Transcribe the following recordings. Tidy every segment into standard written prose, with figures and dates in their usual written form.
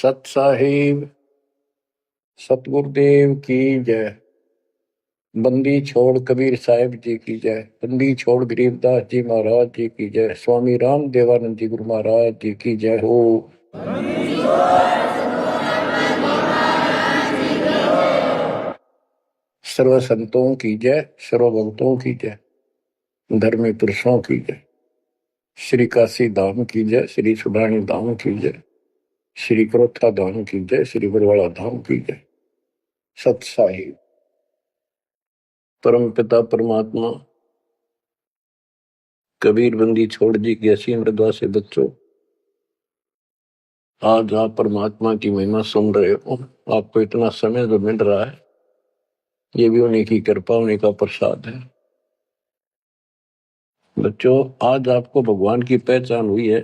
सत साहिब सतगुरुदेव की जय। बंदी छोड़ कबीर साहिब जी की जय। बंदी छोड़ गरीबदास जी महाराज जी की जय। स्वामी राम देवानंद जी गुरु महाराज जी की जय हो। सर्व संतों की जय, सर्व भक्तों की जय, धर्मी पुरुषों की जय। श्री काशी धाम की जय, श्री सुडानी धाम की जय, श्री क्रोथा धाम की जय, श्री बरवाड़ा धाम की जय। सत साहिब परम पिता परमात्मा कबीर बंदी छोड़ जी की असीम मृदा से बच्चों, आज आप परमात्मा की महिमा सुन रहे हो। आपको इतना समय जो मिल रहा है, ये भी उन्हीं की कृपा, उन्हीं का प्रसाद है। बच्चों, आज आपको भगवान की पहचान हुई है।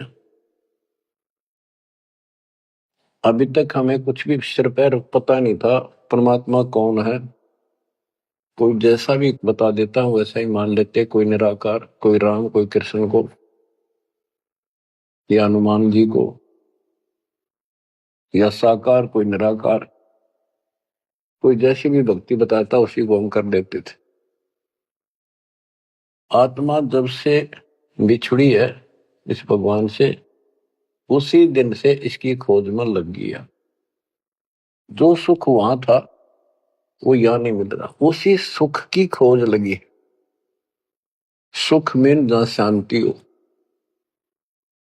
अभी तक हमें कुछ भी सिर पैर पता नहीं था परमात्मा कौन है। कोई जैसा भी बता देता हूं वैसा ही मान लेते, कोई निराकार, कोई राम, कोई कृष्ण को या हनुमान जी को, या साकार कोई निराकार, कोई जैसी भी भक्ति बताता उसी को हम कर देते थे। आत्मा जब से बिछड़ी है इस भगवान से, उसी दिन से इसकी खोज में लग गया। जो सुख वहां था वो यहां नहीं मिल रहा, उसी सुख की खोज लगी। सुख में जहां शांति हो।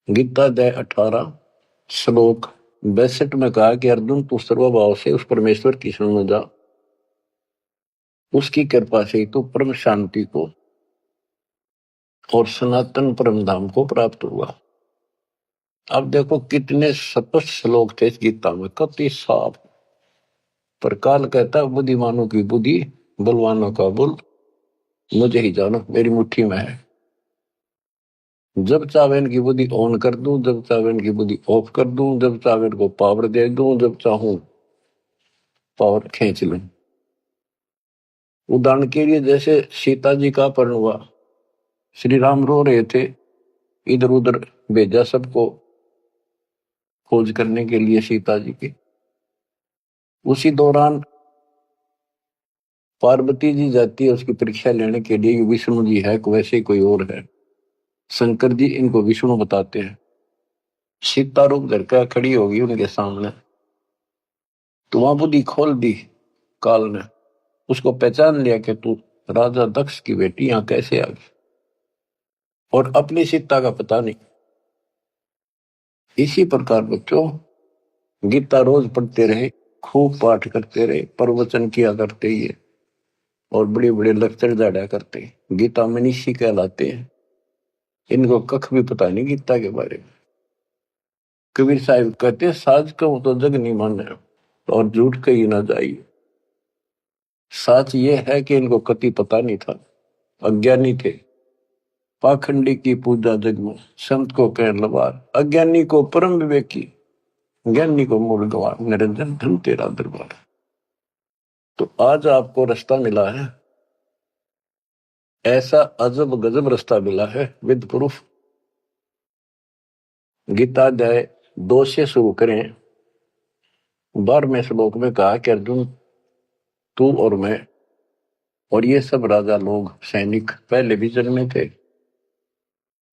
गीता अध्याय 18 श्लोक 62 में कहा कि अर्जुन तू सर्वभाव से उस परमेश्वर की शरण में जा, उसकी कृपा से तू परम शांति को और सनातन परम धाम को प्राप्त हुआ। अब देखो कितने स्पष्ट श्लोक थे इस गीता में, कति साफ। पर काल कहता है बुद्धिमानों की बुद्धि, बलवानों का बल मुझे ही जानो, मेरी मुट्ठी में है। जब चाहे इनकी बुद्धि ऑन कर दूं, जब चाहे इनकी बुद्धि ऑफ कर दूं, जब चाहे इनको पावर दे दूं, जब चाहूं पावर खींच लूं। उदाहरण के लिए जैसे सीता जी का अपहरण हुआ, श्री राम रो रहे थे, इधर उधर भेजा सबको खोज करने के लिए सीता जी की। उसी दौरान पार्वती जी जाती है उसकी परीक्षा लेने के लिए, विष्णु जी है वैसे कोई और है। शंकर जी इनको विष्णु बताते हैं। सीता रूप धर कर खड़ी होगी उनके सामने, तो वहां बुद्धि खोल दी काल ने, उसको पहचान लिया कि तू राजा दक्ष की बेटी यहां कैसे आ गई, और अपनी सीता का पता नहीं। इसी प्रकार बच्चों, गीता रोज पढ़ते रहे, खूब पाठ करते रहे, प्रवचन किया करते ही है, और बड़े बड़े लेक्चर जाड़ा करते हैं। गीता मनीषी कहलाते हैं। इनको कख भी पता नहीं गीता के बारे में। कबीर साहिब कहते साज कहूं तो जग नहीं माने, और झूठ कही ना जाइए। सच ये है कि इनको कति पता नहीं था, अज्ञानी थे। पाखंडी की पूजा जग में, संत को कह लबार, अज्ञानी को परम विवेकी, ज्ञानी को मूल गवार, निरंजन धन तेरा दरबार। तो आज आपको रास्ता मिला है, ऐसा अजब गजब रास्ता मिला है विद प्रूफ। गीता अध्याय 2 से शुरू करें। 12वें श्लोक में कहा कि अर्जुन तू और मैं और ये सब राजा लोग, सैनिक पहले भी जन्मे थे,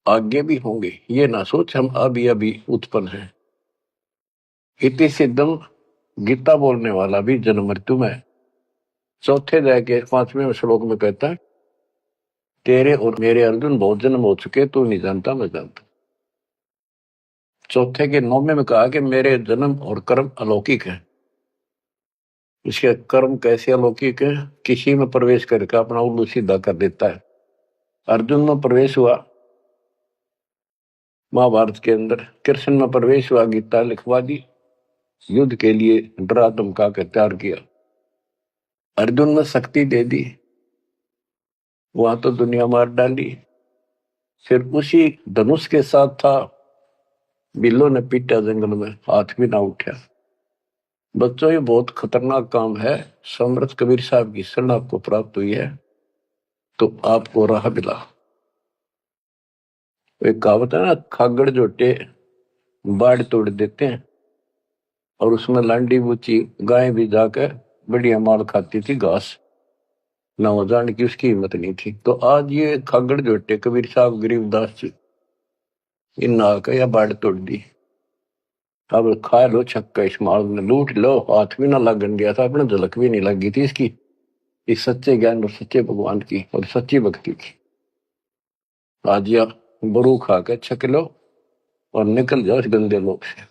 आगे भी होंगे। ये ना सोच हम अभी अभी उत्पन्न हैं। इति सिद्धम, गीता बोलने वाला भी जन्म मृत्यु में। चौथे अध्याय के 5वें श्लोक में कहता है तेरे और मेरे अर्जुन बहुत जन्म हो चुके, तू नहीं जानता मैं जानता। चौथे के 9वें में कहा कि मेरे जन्म और कर्म अलौकिक है। इसके कर्म कैसे अलौकिक है? किसी में प्रवेश करके अपना उल्लू सीधा कर देता है। अर्जुन में प्रवेश हुआ महाभारत के अंदर, कृष्ण में प्रवेश हुआ, गीता लिखवा दी, युद्ध के लिए डरा धमका कर तैयार किया। अर्जुन में शक्ति दे दी, वहां तो दुनिया मार डाली। फिर उसी धनुष के साथ था, बिल्लो ने पीटा जंगल में, हाथ भी ना उठा। बच्चों ये बहुत खतरनाक काम है। समर्थ कबीर साहब की शरण आपको प्राप्त हुई है तो आपको राह मिला। एक कहावत है ना, खागड़ जोटे बाढ़ तोड़ देते हैं, और उसमें लांडी बूची गाय भी जाकर बढ़िया माल खाती थी घास, ना हो जाने की उसकी हिम्मत नहीं थी। तो आज ये खागड़ जोटे कबीर साहब गरीबदास जी इन आकर या बाढ़ तोड़ दी। अब खा लो छक्का, इस माल में लूट लो, हाथ भी ना लगन गया था, अपने झलक भी नहीं लगी थी इसकी, इस सच्चे ज्ञान और सच्चे भगवान की और सच्ची भक्ति की। आज या बरू खा के छक लो और निकल जाओ इस गंदे लोग से।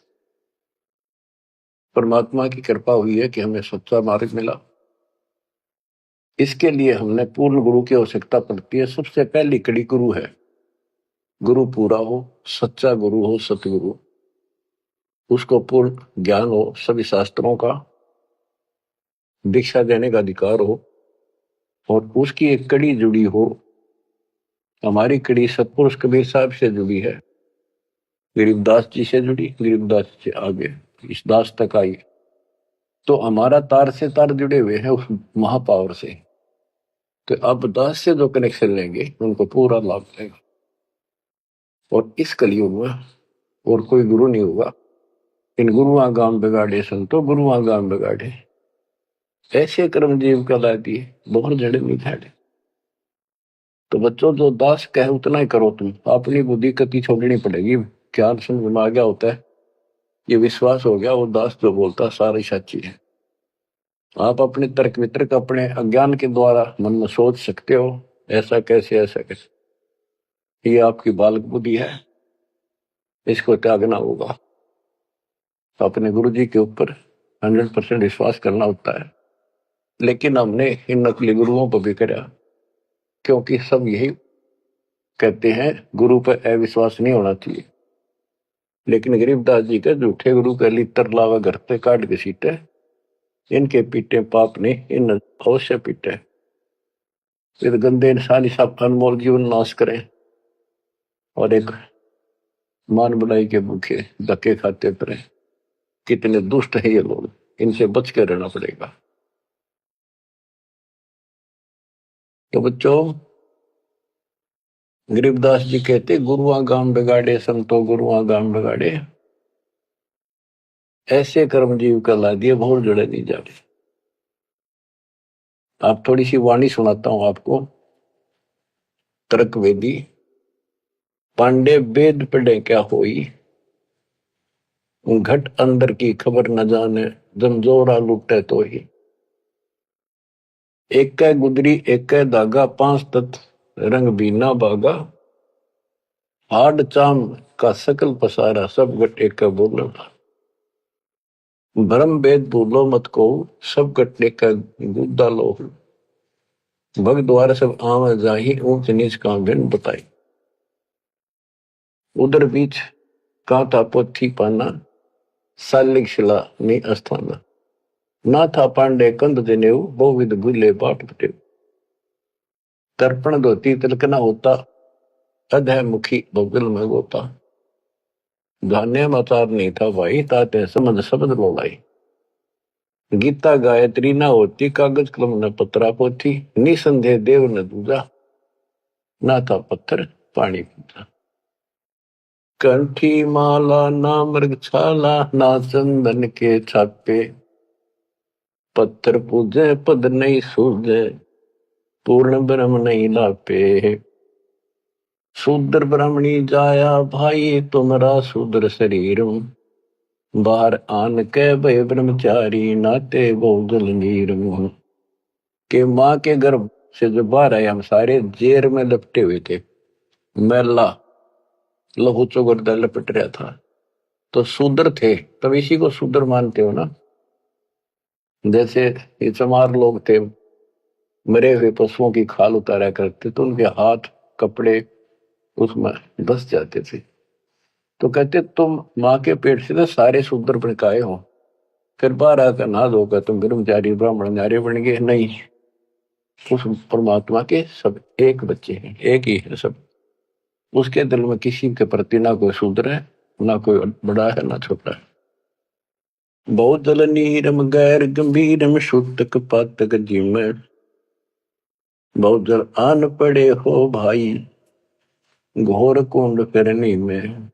परमात्मा की कृपा हुई है कि हमें सच्चा मार्ग मिला। इसके लिए हमने पूर्ण गुरु की आवश्यकता पड़ती है। सबसे पहली कड़ी गुरु है। गुरु पूरा हो, सच्चा गुरु हो, सतगुरु, उसको पूर्ण ज्ञान हो, सभी शास्त्रों का दीक्षा देने का अधिकार हो, और उसकी एक कड़ी जुड़ी हो। हमारी कड़ी सतपुरुष कबीर साहब से जुड़ी है, गरीबदास जी से जुड़ी, गरीबदास से आगे इस दास तक आई। तो हमारा तार से तार जुड़े हुए हैं उस महापावर से। तो अब दास से जो कनेक्शन लेंगे उनको पूरा लाभ मिलेगा। और इस कलयुग में और कोई गुरु नहीं होगा। इन गुरुआ गाम बिगाड़े संतो, गुरुआ गाम बिगाड़े, ऐसे कर्म जीव कहला दिए, बहुत जड़े नहीं झाड़े। तो बच्चों जो दास कहे उतना ही करो तुम, अपनी बुद्धि कति छोड़नी पड़ेगी। क्या समझ में आ गया होता है, ये विश्वास हो गया वो दास जो बोलता सारी सच्ची है। आप अपने तर्क वितर्क अपने अज्ञान के द्वारा मन में सोच सकते हो ऐसा कैसे ऐसा कैसे, ये आपकी बालक बुद्धि है, इसको त्यागना होगा। अपने गुरु जी के ऊपर 100% विश्वास करना होता है। लेकिन हमने इन नकली गुरुओं पर भी करा, क्योंकि सब यही कहते हैं गुरु पर अविश्वास नहीं होना चाहिए। लेकिन गरीबदास जी के झूठे गुरु का लितर लावा घर पे काट के सीटे, इनके पीटे पाप ने इन अवश्य पीटे। फिर गंदे इंसान सब अनमोल जीवन नाश करें और एक मान बुलाई के भूखे धक्के खाते फिरे। कितने दुष्ट है ये लोग, इनसे बच के रहना पड़ेगा। तो बच्चों, गरीबदास जी कहते गुरुआ गाम बिगाड़े संतो, गुरुआ गाम बिगाड़े, ऐसे कर्म जीव का ला दिए बहुत जड़े नहीं जाते। आप थोड़ी सी वाणी सुनाता हूं आपको। तर्क वेदी, पांडे वेद पढ़े क्या होई, घट अंदर की खबर न जाने, जमजोरा लुटे तो ही। एक कै गुदरी एक कै धागा, पांच तत्व रंग बीना बागा, हाड चाम का सकल पसारा, सब गट एक का बोलो। भरम वेद भूलो मत को, सब गट एक का गुद्दा लो। भग द्वार सब आम जाही, ऊंच नीच का भिन्न बताई। उधर बीच कांता पोथी पाना, सालिक शिला नी अस्थाना। ना था पांडे कंद जनेऊ, बहुविध भूले बाट पटेऊ। तर्पण धोती तिलकना होता, अधय मुखी बगल में गोता। धान्य मचार नहीं था भाई, ताते समझ शब्द बोलाई। गीता गायत्री ना होती, कागज कलम न पत्रा पोथी। निसंदेह देव न दूजा, ना था पत्थर पानी पीता। कंठी माला ना मृग छाला, ना चंदन के छापे। पत्थर पूजे पद नहीं सूझे, पूर्ण ब्रह्म नहीं लापे। शूद्र ब्राह्मणी जाया भाई, तुम्हारा शूद्र शरीर। बाहर आन के भय ब्रह्मचारी, नाते बहुजल नीर। के माँ के गर्भ से जो बाहर आए हम सारे जेर में लपटे हुए थे, मैला लहू चौगरदा लपट रहा था। तो शूद्र थे, तब इसी को शूद्र मानते हो ना। जैसे ये चमार लोग थे, मरे हुए पशुओं की खाल उतारा करते तो उनके हाथ कपड़े उसमें बस जाते थे। तो कहते तुम माँ के पेट से तो सारे शूद्र भड़काए हो, फिर बाहर आकर ना धोकर तुम ब्रह्मचारी ब्राह्मण नारे बन गए। नहीं, उस परमात्मा के सब एक बच्चे हैं, एक ही है सब। उसके दिल में किसी के प्रति ना कोई शूद्र है, ना कोई बड़ा है ना छोटा है। बहुत जल नीरम गैर गंभीरम, शुद्धक पातक जिम। बहुत जल आन पड़े हो भाई, घोर कुंड करनी में।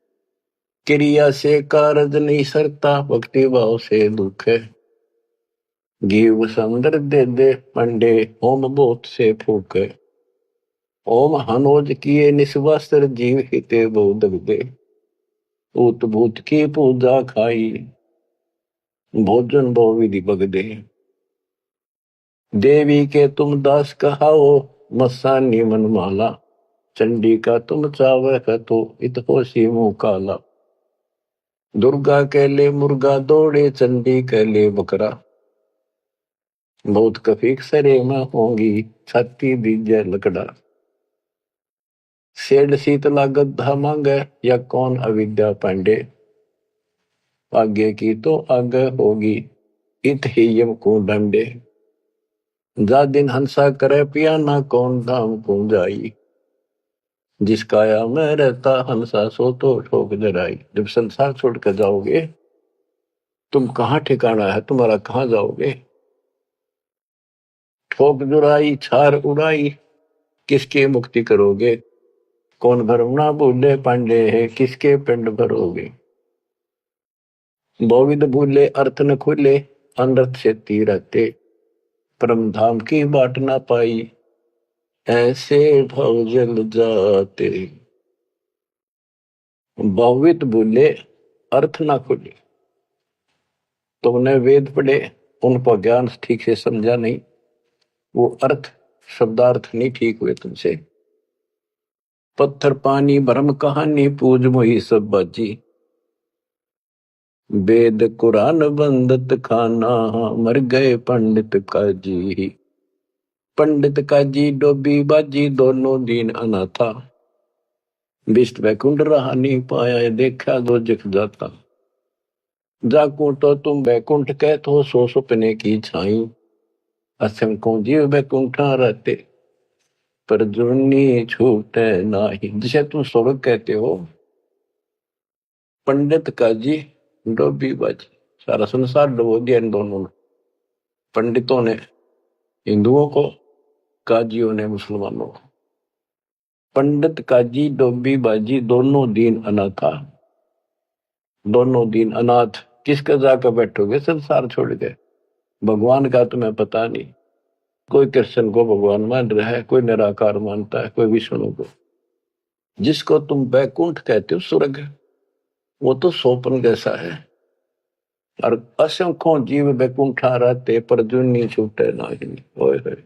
क्रिया से कारज नहीं सरता, भक्ति भाव से दुख है। जीव संदर दे दे पंडे, होम बोत से फूक है। ओम हनोज किए निस्वास्त्र, जीव हिते बहुत दे। ऊत भूत की पूजा खाई, भोजन बहु विधि बगदे। देवी के तुम दास कहाओ, मस्सानी मन माला। चंडी का तुम चावर तो, इत होशी मुंह काला। दुर्गा के ले मुर्गा दौड़े, चंडी के ले बकरा। बहुत कफीक सरे में होंगी, छाती दीजे लकड़ा। सेड शीतला गद्दा मांगे, या कौन अविद्या पांडे। आगे की तो आगे होगी, इत ही यम को डंडे। जा दिन हंसा करे पियाना, कौन धाम को जाई। जिस काया में रहता हंसा, सो तो ठोक जराई। जब संसार छोड़ कर जाओगे, तुम कहाँ ठिकाना है तुम्हारा, कहाँ जाओगे। ठोक जुराई छार उड़ाई, किसकी मुक्ति करोगे। कौन भरम ना भूले पांडे है, किसके पिंड भरोगे। बहुविध भूले अर्थ न खुले, अनर्थ से रहते। परम धाम की बाट ना पाई, ऐसे भव जल जाते। बहुविध भूले अर्थ ना खुले, तुमने वेद पढ़े, उनको ज्ञान ठीक से समझा नहीं, वो अर्थ शब्दार्थ नहीं ठीक हुए तुमसे। पत्थर पानी भरम कहानी, पूज मोही सब बाजी। वेद कुरान बंदत खाना, मर गए पंडित काजी। पंडित काजी डोबी बाजी, दोनों दीन अनाथा। विष्ट वैकुंठ रहा नहीं पाया, देखा दो जख जाता। जाकू तो तुम वैकुंठ कहत हो, सो सुपने की छाई। असंख्यों जीव वैकुंठा रहते, पर जुर्नी छूटे नाही। जिसे तुम स्वर्ग कहते हो, पंडित काजी डोबी बाजी, सारा संसार डुबो दिया इन दोनों ने। पंडितों ने हिंदुओं को, काजियों ने मुसलमानों को। पंडित काजी डोबी बाजी, दोनों दीन अनाथा। दोनों दीन अनाथ, किसका जाकर बैठोगे संसार छोड़ के। भगवान का तुम्हें पता नहीं। कोई कृष्ण को भगवान मान रहा है, कोई निराकार मानता है, कोई विष्णु को। जिसको तुम बैकुंठ कहते हो स्वर्ग, वो तो सोपन जैसा है। और असंख्यों जीव बैकुंठा रहते, पर जुनी छूटे नहीं। ओए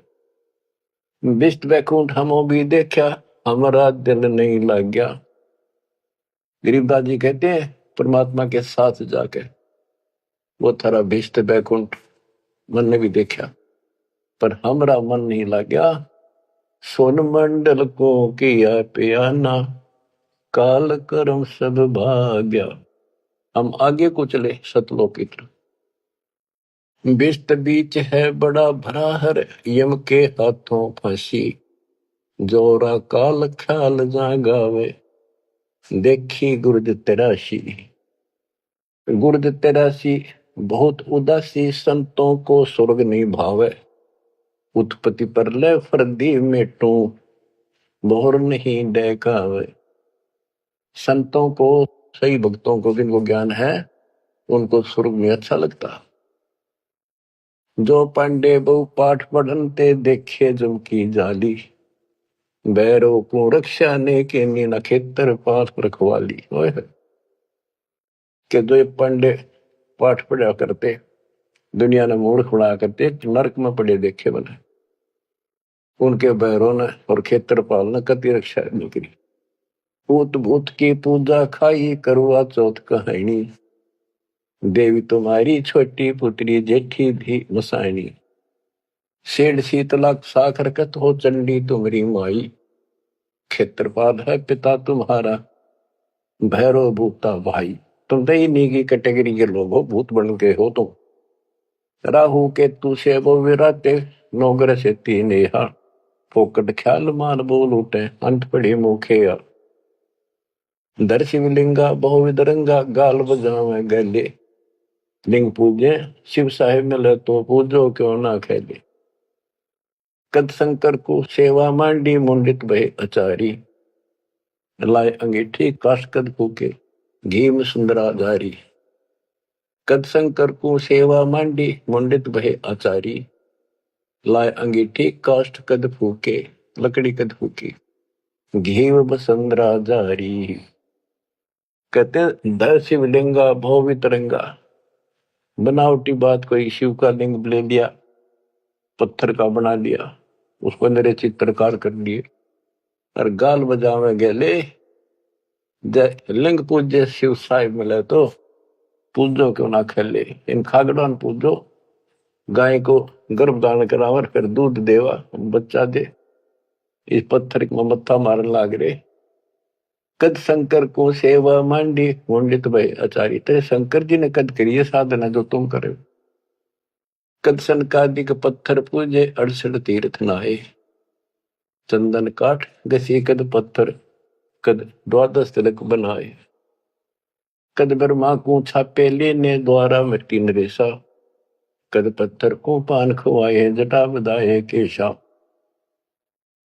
विष्ट बैकुंठ हमो भी देखा, हमारा दिल नहीं लग गया। गरीबदास जी कहते हैं परमात्मा के साथ जाके, वो थारा विष्ट बैकुंठ मन ने भी देखा, पर हमारा मन नहीं लग गया। सोन मंडल को किया पियाना, काल कर्म सब भाग्या। हम आगे को चले सतलोक की तरफ। विष्ट बीच है बड़ा भरा हर, यम के हाथों फांसी। जोरा काल ख्याल जा गावे, देखी गुर्द तेरासी। गुर्द तेरासी बहुत उदासी, संतों को स्वर्ग नहीं भावे। उत्पत्ति पर ले फर्दी मेटू, मोहर नहीं देखावे। संतों को, सही भक्तों को, जिनको ज्ञान है, उनको स्वर्ग में अच्छा लगता। जो पांडे बहु पाठ पढ़नते, देखे जम की जाली। बैरों को रक्षा ने के नीना, खेतर पास रखवाली। के जो पांडे पाठ पढ़ा करते, दुनिया ने मूर्ख बना करते, नरक में पड़े देखे बने। उनके बैरों ने और खेत्रपाल ने कति रक्षा नहीं करी। भूत भूत की पूजा खाई, करवा चौथ कहानी। देवी तुम्हारी छोटी पुत्री, जेठी भी मसायनी। सेठ शीतला साखर कत हो, चंडी तुम्हारी माई। खेत्रपाल है पिता तुम्हारा, भैरव भूता भाई। तुम तो इन्हीं की कैटेगरी के लोग हो, भूत बन के हो तुम। राहु के तू से वो विराते, नौगर से तीन यहाँ। फोकट ख्याल मान बोल उठे, अंत पड़ी मुखे या। दर शिवलिंगा बहुविध रंगा, गाल बजावे गले। लिंग पूजे शिव साहेब मिले, तो पूजो क्यों ना खेले। कद शंकर को सेवा मांडी, मुंडित भय अचारी। लाए अंगीठी काश कद फूके, घी में सुंदरा जारी। कद शंकर को सेवा मांडी, मुंडित भय आचारी। लाए अंगीठी काष्ठ कद फूके, लकड़ी कद फूकी। घी बसंदरा जारी। कहते दर शिवलिंगा भव वितरंगा। बनावटी बात कोई शिव का लिंग ले लिया, पत्थर का बना लिया, उसको मेरे चित्रकार कर लिए और गाल बजावे गेले। लिंग पूज्य शिव साहिब मिले तो पूजो क्यों ना खेले। इन खागड़ों पूजो, गाय को गर्भदान करावर फिर दूध देवा बच्चा दे। इस पत्थर में मत्था मारन लाग रे। कद शंकर को सेवा मांडी, मुंडित भय आचारी। तेरे शंकर जी ने कद करिए साधना जो तुम करे। कद सनकादिक पत्थर पूजे, 68 तीर्थ नहाए। चंदन काठ घसी कद पत्थर, कद 12 तिलक बनाए। कद ब्रह्मा को छापे लेने, द्वारा मिट्टी नरेसा। कद पत्थर को पान खवाए, जटा बधाए केशा।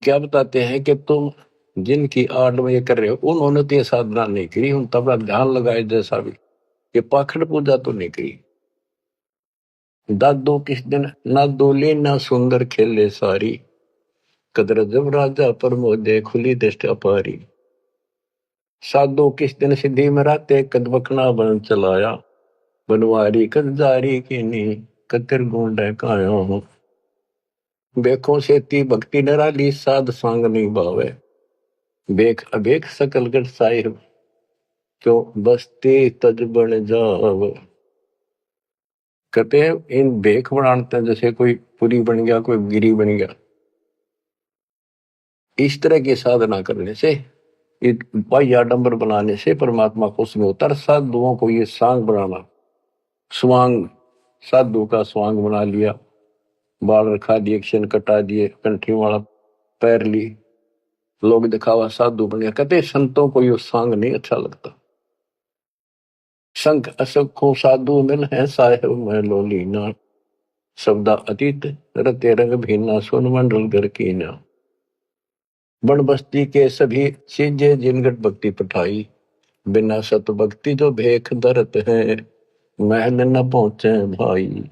क्या बताते हैं कि तुम जिनकी आड़ में ये कर रहे हो, उन्होंने तो ये साधना नहीं करी, उन तब ध्यान लगाए जैसा भी। ये पाखंड पूजा तो नहीं करी। दादो किस दिन ना दोले ना सुंदर खेले सारी। कदर जब राजा प्रमोदे, खुली दृष्टि अपारी। साधो किस दिन सिद्धि में राते, कद बकना बन चलाया। बनवारी कद जारी की नी, कतिर गुंड कायो हूं। बेखों से ती भक्ति नराली, साध सांग नहीं भावे। बेख अबेख सकल गढ़ साहिब, क्यों बसते तज बन जाव। कहते हैं इन बेख बनाते हैं जैसे कोई पुरी बन गया, कोई गिरी बन गया। इस तरह की साधना करने से, बाह्य आडंबर बनाने से परमात्मा खुश नहीं होता। साधुओं को ये सांग बनाना, स्वांग, साधु का स्वांग बना लिया, बाल रखा दिए, क्षण कटा दिए, कंठी वाला पैर ली, लोग दिखावा साधु बन गया। कहते संतों को ये सांग नहीं अच्छा लगता। संख असखों साधु मिल है, साहेब मैं लोलीना। शब्दा अतीत रते रंग भीना, सुन मंडल घर कीना। बन बस्ती के सभी सीजे, जिनगट भक्ति पठाई। बिना सत भक्ति जो भेख दरत है, महल न पहुंचे भाई।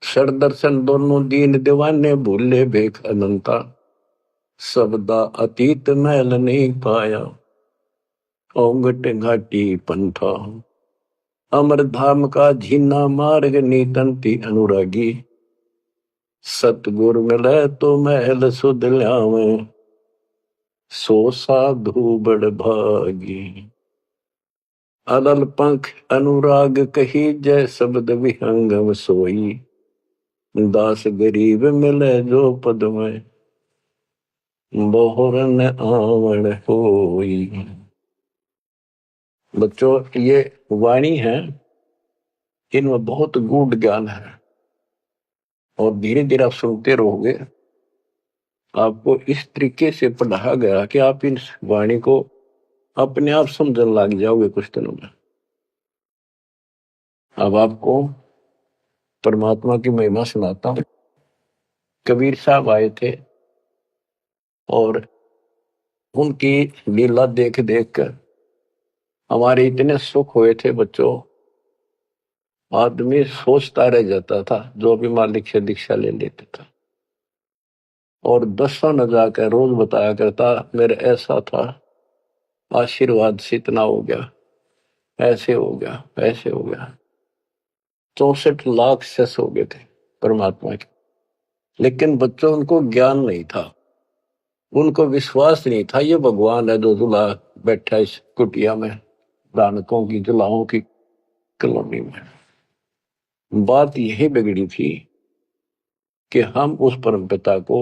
सर दर्शन दोनों दीन दीवाने, भूले भेख अनंता। शब्दा अतीत महल नहीं पाया, ओंगट घाटी पंथा। अमर धाम का झीना मार्ग, नीतंती अनुरागी। सतगुर मिले तो महल सुध ल्यावे, सो साधु बड़ भागी। अदल पंख अनुराग कही, जय शब्द विहंगम सोई। दास गरीब मिले जो पद में, बोहरन आवण होई। बच्चों ये वाणी है, इनमें बहुत गूढ़ ज्ञान है और धीरे धीरे आप सुनते रहोगे। आपको इस तरीके से पढ़ाया गया कि आप इस वाणी को अपने आप समझने लग जाओगे कुछ दिनों में। अब आपको परमात्मा की महिमा सुनाता हूं। कबीर साहब आए थे और उनकी लीला देख देख कर हमारे इतने सुख हुए थे बच्चों। आदमी सोचता रह जाता था जो भी मालिक से दीक्षा ले लेता था, और 10 न जाकर रोज बताया करता, मेरा ऐसा था, आशीर्वाद से इतना हो गया, ऐसे हो गया, ऐसे हो गया। 64 लाख शेष हो गए थे परमात्मा के। लेकिन बच्चों उनको ज्ञान नहीं था, उनको विश्वास नहीं था ये भगवान है जो जुला बैठा इस कुटिया में, दानकों की जुलाहों की कॉलोनी में। बात यही बिगड़ी थी कि हम उस परम पिता को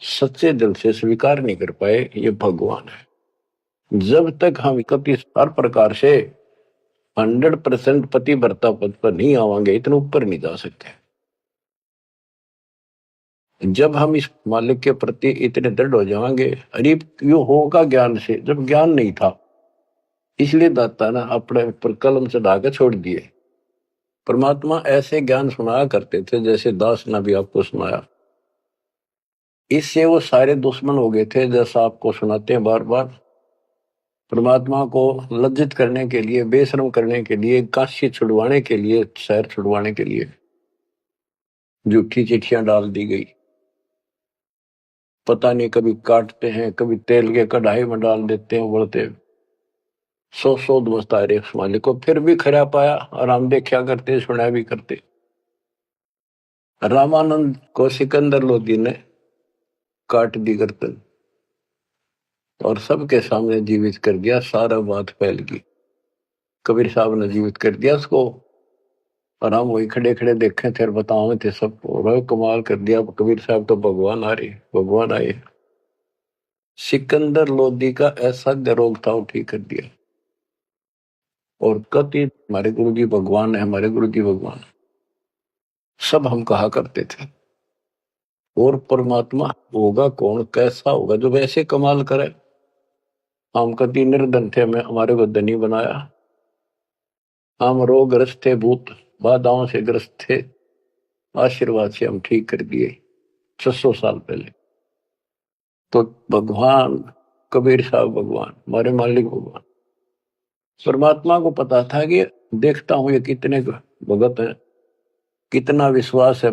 सच्चे दिल से स्वीकार नहीं कर पाए, ये भगवान है। जब तक हम इकतीस हर प्रकार से 100% पतिव्रता पद पर नहीं आवांगे, इतने ऊपर नहीं जा सकते। जब हम इस मालिक के प्रति इतने दृढ़ हो जाएंगे, अरे क्यों होगा ज्ञान से, जब ज्ञान नहीं था इसलिए दाता ना अपने ऊपर कलम चढ़ाकर छोड़ दिए। परमात्मा ऐसे ज्ञान सुनाया करते थे जैसे दास ने भी आपको सुनाया। इससे वो सारे दुश्मन हो गए थे, जैसा आपको सुनाते हैं बार बार। परमात्मा को लज्जित करने के लिए, बेशरम करने के लिए, काशी छुड़वाने के लिए, शहर छुड़वाने के लिए झूठी चिट्ठियां डाल दी गई। पता नहीं, कभी काटते हैं, कभी तेल के कढ़ाई में डाल देते हैं, बोलते 100 दोस्त आए उस मालिक को, फिर भी खरा पाया और हम देखा करते, सुना भी करते। रामानंद को सिकंदर लोधी ने काट दी गर्दन और सबके सामने जीवित कर दिया। सारा बात फैल गई। कबीर साहब ने जीवित कर दिया उसको और हम वही खड़े खड़े देखे थे और बताओ थे सबको। कमाल कर दिया कबीर साहब, तो भगवान आ रहे, भगवान आए। सिकंदर लोधी का ऐसा रोग था, वो ठीक कर दिया। और कति हमारे गुरु जी भगवान है, हमारे गुरु जी भगवान, सब हम कहा करते थे। और परमात्मा होगा कौन, कैसा होगा जो वैसे कमाल करे। हम कति निर्धन थे, हमें हमारे को धनी बनाया। हम रोगग्रस्त थे, भूत बाधाओं से ग्रस्त थे, आशीर्वाद से हम ठीक कर दिए 600 साल पहले। तो भगवान कबीर साहब भगवान, हमारे मालिक भगवान। परमात्मा को पता था कि देखता हूं ये कितने भगत है, कितना विश्वास है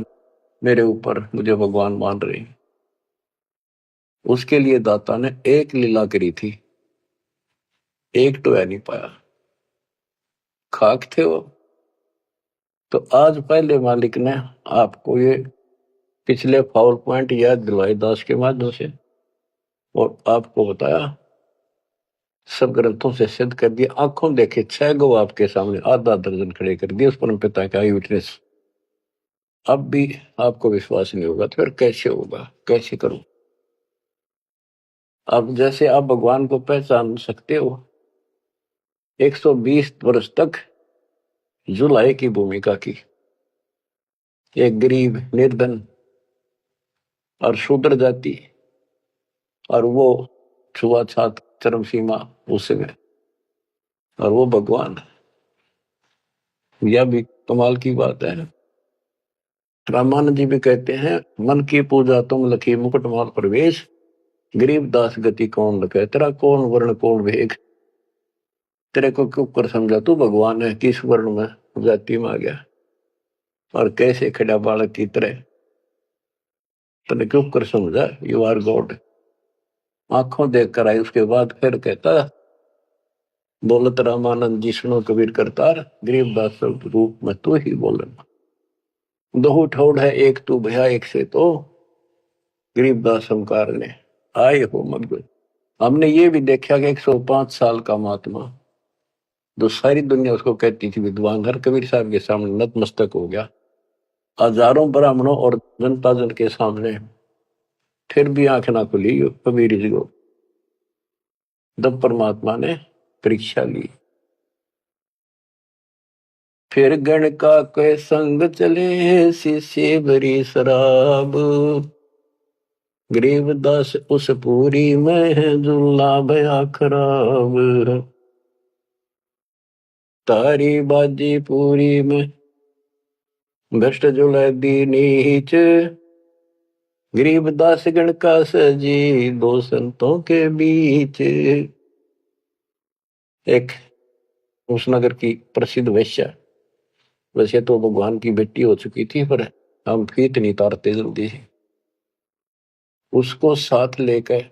मेरे ऊपर, मुझे भगवान मान रहे हैं। उसके लिए दाता ने एक लीला करी थी, एक तो है नहीं पाया, खाक थे वो। तो आज पहले मालिक ने आपको ये पिछले फाउल पॉइंट याद दिलवाई दास के माध्यम से, और आपको बताया, सब ग्रंथों से सिद्ध कर दिया। आंखों देखे 6 गो आपके सामने, आधा दर्जन खड़े कर दिए उस परम पिता का विटनेस। अब भी आपको विश्वास नहीं होगा तो फिर कैसे होगा, कैसे करूं। अब जैसे आप भगवान को पहचान सकते हो, 120 वर्ष तक जुलाई की भूमिका की, एक गरीब निर्धन और शूद्र जाति, और वो छुआछात चरम सीमा उसमें, और वो भगवान। यह भी कमाल की बात है। रामानंद जी भी कहते हैं, मन की पूजा तुम लखी मुकुटमाल प्रवेश, गरीब दास गति कौन लखे, तेरा कौन वर्ण कौन वेग। तेरे को क्यों कर समझा तू भगवान है, किस वर्ण में जाति में आ गया और कैसे खड़ा बालक की तरह, तेने क्यों कर समझा, यू आर गॉड। आंखों देख कर आई। उसके बाद फिर कहता, बोलत रामानंद जी सुनो कबीर करतार, गरीबदास रूप में तू ही बोलना। दो ठोड़ है एक तू भया एक से, तो गरीबदास हमकार ने आए हो मग। हमने ये भी देखा कि 105 साल का महात्मा, जो सारी दुनिया उसको कहती थी विद्वान, हर कबीर साहब के सामने नतमस्तक हो गया। हजारों ब्राह्मणों और जनता जन के सामने फिर भी आंख ना खुली कबीर जी को। तब परमात्मा ने परीक्षा ली। फिर गण का के संग चले, शीशे भरी शराब, गरीबदास उस पूरी में जुल्ला भया खराब। तारी बाजी पूरी में भ्रष्ट जुला दी नीच, गरीबदास गण का सजी दो संतों के बीच। एक उस नगर की प्रसिद्ध वेश्या, वैसे तो भगवान की बेटी हो चुकी थी, पर हम फीत नहीं तारते जल्दी से, उसको साथ लेकर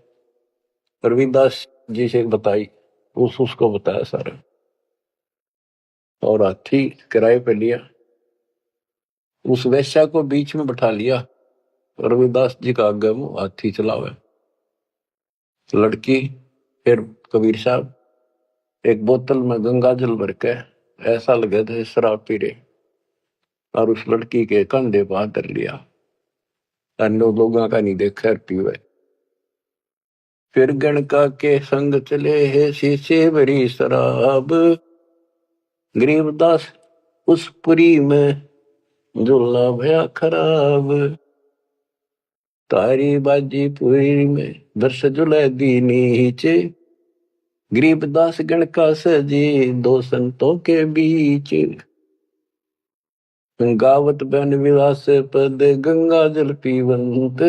रविदास जी से बताई, उसको बताया सारा, और हाथी किराए पे लिया, उस वेश्या को बीच में बैठा लिया, रविदास जी का आगे वो हाथी चलावे। लड़की फिर कबीर साहब एक बोतल में गंगा जल भर के ऐसा लगे थे शराब पी रहे, और उस लड़की के कंधे पर हाथ धर लिया, अन्य लोगों का नहीं देखा पीवे। फिर गणका के संग चले है शीशे भरी शराब, गरीबदास उस पुरी में झूला भया खराब। तारी बाजी पुरी में वर्ष जुला दी नीचे, गरीबदास गण का सजी दो संतों के बीच। गावत बन विलास पद गंगा जल पीवंत,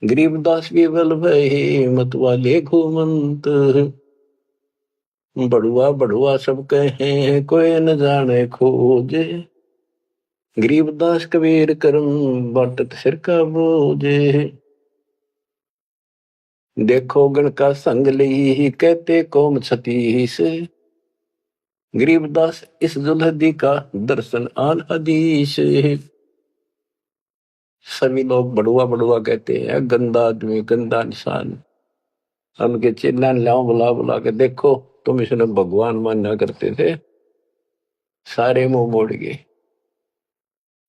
गरीबदास विवल भय मत वाले घूमंत। बड़ुआ बड़ुआ सब कहे कोई न जाने खोज, गरीबदास कबीर करम बाटत सिर का बोझ। देखो गण का संग ली कहते कौम छतीस, गरीबदास इस जुल्हदी का दर्शन आन हदीस। सभी लोग बड़ुआ बड़ुआ कहते हैं, गंदा आदमी गंदा इंसान। उनके चिल्ला लाओ बुला बुला के, देखो तुम इसने भगवान मानना करते थे, सारे मुंह मोड़ गए।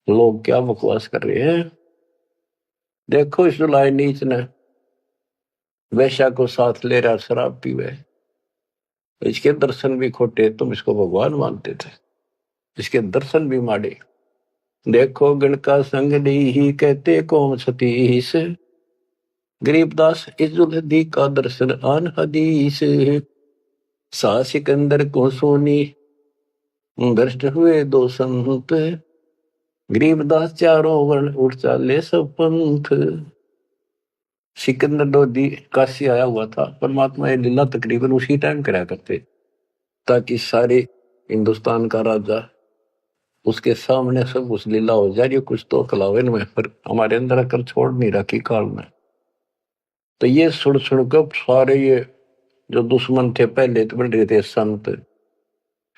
लोग क्या बकवास कर रहे हैं। देखो इस जुलाई नीच ने वैश्या को साथ ले रहा शराब पीवे, इसके दर्शन भी खोटे, तुम इसको भगवान मानते थे, इसके दर्शन भी माड़े। देखो गण का संग ही कहते कौम सतीश, गरीबदास इजुलदी का दर्शन आन हदीस। सा सिकंदर को सोनी भ्रष्ट हुए दो संत, गरीबदास चारों वर्ण उठ चाले सब पंथ। सिकंदर लोधी काशी आया हुआ था, परमात्मा ये लीला तकरीबन उसी टाइम करा करते, ताकि सारे हिंदुस्तान का राजा उसके सामने सब उस लीला हो जाए, कुछ तो कलावन में, पर हमारे अंदर अकल छोड़ नहीं रखी काल में। तो ये सुन सुनकर सारे ये जो दुश्मन थे पहले तो बन रहे थे, संत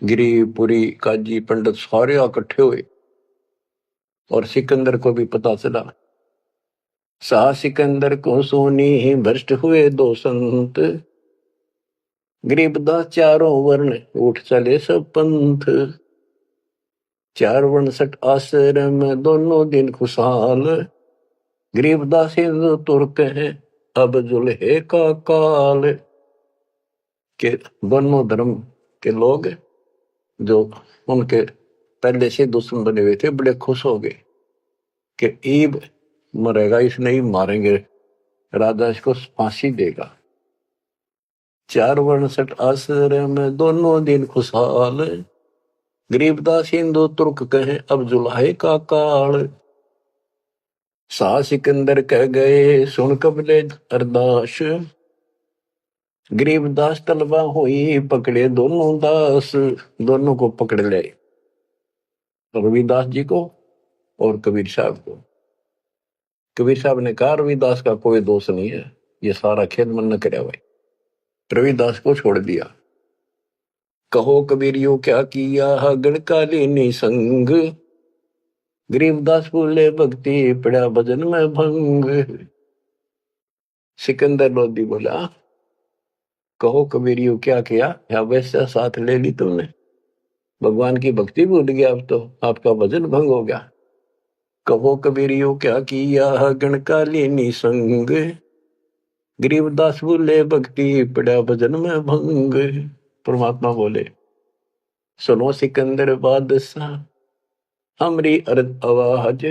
गिरिपुरी काजी पंडित सारे इकट्ठे हुए, और सिकंदर को भी पता चला। सा सिकंदर को सोनी भ्रष्ट हुए दो संत, गरीबदास चारों वर्ण उठ चले सब पंथ। चार वर्ण सठ आश्रम दोनों दिन खुशहाल, गरीबदास हिंदू तुर्क है अब जुल्हे का काल। के दोनों धर्म के लोग जो उनके पहले से दुश्मन बने हुए थे बड़े खुश हो गए कि ईब मरेगा, इसने ही मारेंगे, राजा इसको फांसी देगा। चार वर्ण सठ आश्रम दोनों दिन खुशहाल, गरीबदास हिंदू तुर्क कहे अब जुल्हे का काल। सा सिकंदर कह गए सुन कबले अरदास, गरीबदास तलबा हुई पकड़े दोनों दास। दोनों को पकड़ ले, रविदास जी को और कबीर साहब को। कबीर साहब ने कहा रविदास का कोई दोष नहीं है, ये सारा खेल मन न करे भाई। रविदास को छोड़ दिया। कहो कबीर यो क्या किया गणकालीनी संग, गरीबदास बोले भक्ति पड़ा भजन में भंग। सिकंदर लोधी बोला कहो कबीर यो क्या किया, या वैसा साथ ले ली तुमने, भगवान की भक्ति भूल गया, अब तो आपका भजन भंग हो गया। कहो कबीर यो क्या किया गणकालीनी संग, गरीबदास बोले भक्ति पड़ा भजन में भंग। परमात्मा बोले सुनो सिकंदर बादशाह हमरी अर्ज आवाज,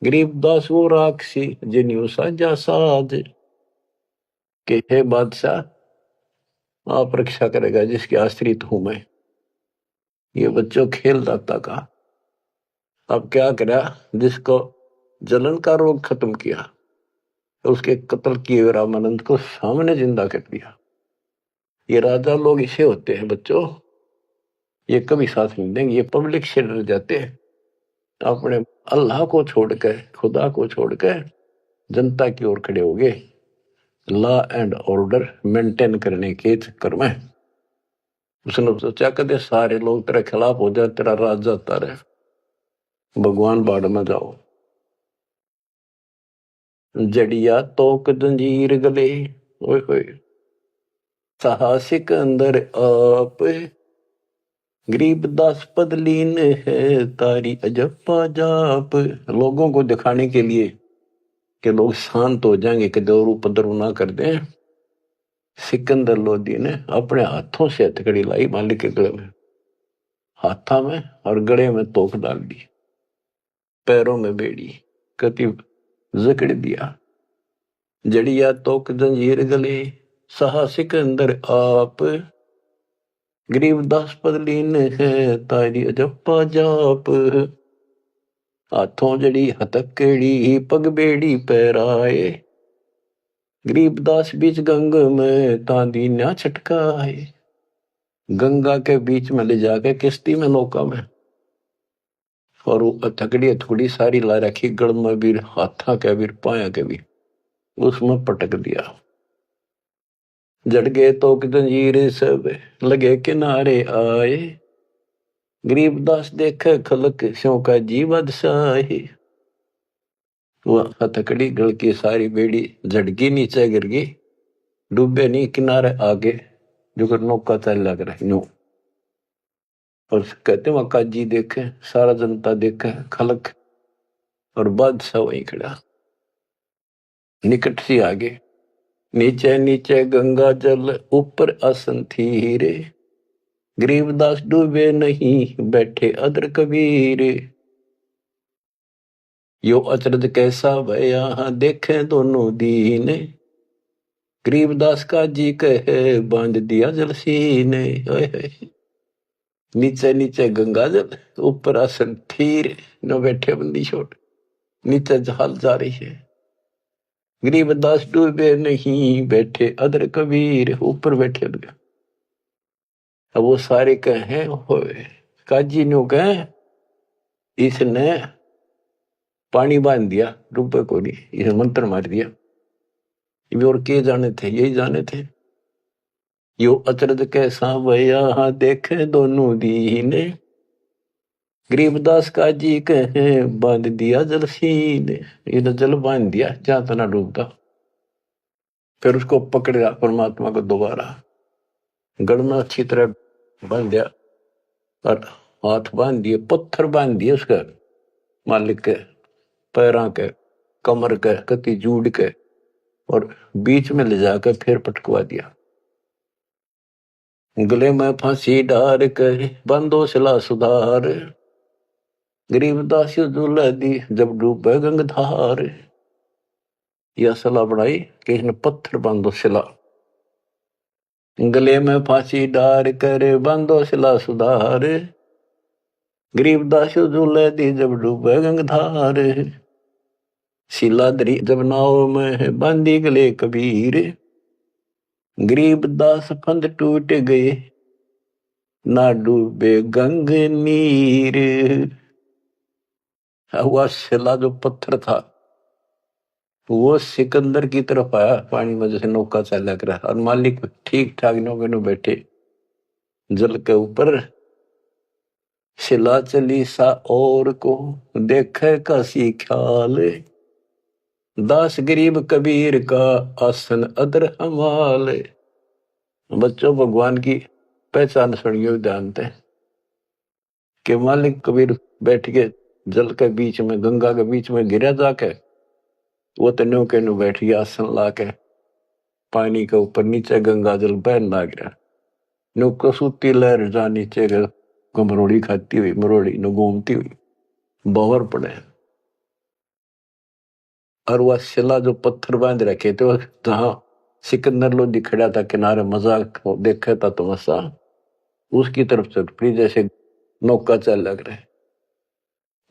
गरीबदास वो राक्षसी जिन्यू साजा साज। के हे बादशाह आप रक्षा करेगा जिसके आश्रित हूं मैं। ये बच्चों खेल दाता का, अब क्या करा, जिसको जलन का रोग खत्म किया, उसके कत्ल किए रामानंद को सामने जिंदा कर दिया। ये राजा लोग इसे होते हैं बच्चों, ये कभी साथ नहीं देंगे, ये पब्लिक से डर जाते हैं, अपने अल्लाह को छोड़कर खुदा को छोड़कर जनता की ओर खड़े हो गए, लॉ एंड ऑर्डर मेंटेन करने के चक्कर में। उसने सोचा कदे सारे लोग तेरे खिलाफ हो जाए, तेरा राज जाता रहे, भगवान बाढ़ में जाओ। जड़िया तोक जंजीर गले, ओए होए साहसिक अंदर आप, गरीबदास पद लीन है तारी अजप्पा जाप। लोगों को दिखाने के लिए कि लोग शांत हो जाएंगे, कि दौर उपद्र ना कर दें, सिकंदर लोधी ने अपने हाथों से हथकड़ी लाई मालिक के गले में, हाथा में और गले में तोक डाल दी, पैरों में बेड़ी कति जकड़ दिया। जड़िया तोक जंजीर गले सहा सिकंदर आप, गरीबदास पद लीन है तारी अजप्पा जाप। हाथों जड़ी हथकड़ी पग बेड़ी पैराए, गरीबदास बीच गंग में तांदी न्या छटकाए। गंगा के बीच में ले जाके किश्ती में नौका में, और वो थकड़ी थोड़ी सारी ला रखी, गड़ में भी, हाथा के भी, पाया के भी, उसमें पटक दिया। जड़ गए तो जंजीर सब लगे किनारे आए, गरीबदास देखे खलक स्यों का जीवद साहे। वह हथकड़ी गल की सारी बेड़ी झटकी नीचे गिर गई, डूबे नहीं किनारे आगे, जो नौका चल लग रहा यूं। और कहते वहां काजी देखे, सारा जनता देखे, खलक और बादशाह वहीं खड़ा निकट सी आगे। नीचे नीचे गंगा जल ऊपर आसन थी रे, गरीबदास डूबे नहीं बैठे अदर कबीर। यो अचरज कैसा भया देखे दोनों दीन, गरीबदास का जी कहे बांध दिया जल सीने। नीचे नीचे गंगा जल ऊपर आसन थीर, न बैठे बंदी छोड़, नीचे जहाल जा रही है। गरीबदास डूबे नहीं बैठे अदर कबीर, ऊपर बैठे। अब वो सारे कहे काजी नो कहे इसने पानी बांध दिया, डूबे को नहीं, इसे मंत्र मार दिया। और के जाने थे, यही जाने थे। यो अचरज कैसा भया देखे दोनों दीने, गरीबदास का जी कहे बांध दिया जल सीने। ये तो जल बांध दिया जहां तना डूबता। फिर उसको पकड़ा परमात्मा को दोबारा, गड़ में अच्छी तरह बांध दिया, और हाथ बांध दिए, पत्थर बांध दिए उसका मालिक के पैरा के, कमर के, कति जूड़ के, और बीच में ले जाकर फिर पटकवा दिया। गले में फांसी डार कर बंदो सिला सुधार, गरीबदास दूल्हा दी जब डूबे गंगधार। यह सलाह बढ़ाई कि इसने पत्थर बांधो सिला, गले में फांसी डार कर बांधो सिला सुधार, गरीबदास दूल्हा दी जब डूबे गंगधार। शिलाधरी जब नाव में बांधी गले कबीर, गरीबदास फंद टूट गए ना डूबे गंग नीर। हुआ शिला जो पत्थर था वो सिकंदर की तरफ आया पानी में, जैसे नौका चला कर, और मालिक ठीक ठाक नौके में बैठे जल के ऊपर। शिला चली सा और को देखे कासी ख्याल, दास गरीब कबीर का आसन अदर हमाल। बच्चों भगवान की पहचान सुनियो जानते हैं कि मालिक कबीर बैठ के जल के बीच में, गंगा के बीच में गिरा जाके, वो तो नौके नु बैठ गया आसन ला के, पानी के ऊपर नीचे गंगा जल बहन लग रहा, नौका सूती लहर जा नीचे मरोड़ी खाती हुई, मरोड़ी न घूमती हुई बावर पड़े। और वह शिला जो पत्थर बांध रखे थे, जहां सिकंदर लोधी खड़ा था किनारे मजाक देखा था तमाशा, उसकी तरफ चल पड़ी जैसे नौका चल लग रहे